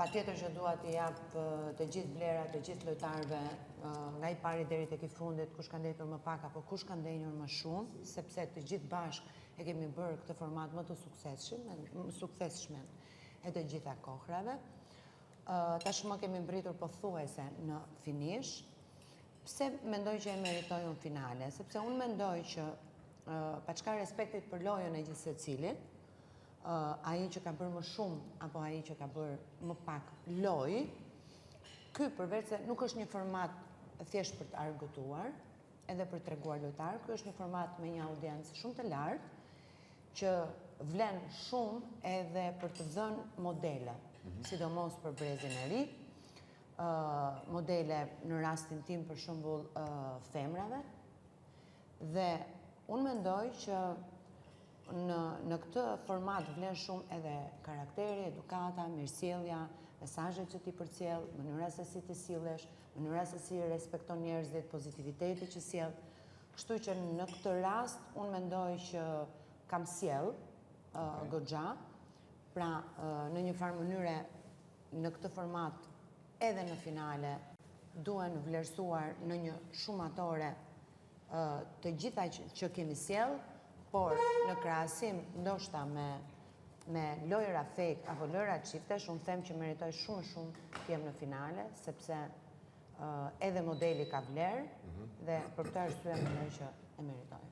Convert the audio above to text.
Patjetër që dua t'i jap të gjithë vlerat, të gjithë lojtarëve, nga i pari deri tek i fundit, kush ka ndetur më pak apo kush ka ndenjur më shumë, sepse të gjithë bashkë e kemi bërë këtë format më të suksesshëm e të gjitha kohrave. Tashmë kemi mbritur pothuajse në finish. Pse mendoj që e meritoi në finale? Sepse unë mendoj që pa çka respektit për lojën e gjithë secilit, ai që ka bërë më shumë apo ai që ka bërë më pak lojë, ky përveç se nuk është një format thjesht për të argëtuar, edhe për treguar lojtar, ky është një format me një audiencë shumë të lartë, që vlen shumë edhe për të dhënë modele, sidomos për brezin e ri, modele në rastin tim për shembull femrave, dhe unë mendoj që në këtë format vlen shumë edhe karakteri, edukata, mirësjellja, mesazhet që ti përcjell, mënyra se si ti sillesh, mënyra se si respekton njerëzit, pozitiviteti që sjell. Kështu që në këtë rast unë mendoj që kam sjell goxha, pra në një farë mënyre në këtë format edhe në finale duhen vlerësuar në një shumatore të gjitha që kemi sjell, por në krahasim ndoshta me lojra fake apo lojra çiftesh, unë them që meritoj shumë të jem në finale, sepse edhe modeli ka vlerë dhe për këtë arsye mendoj që e meritoj.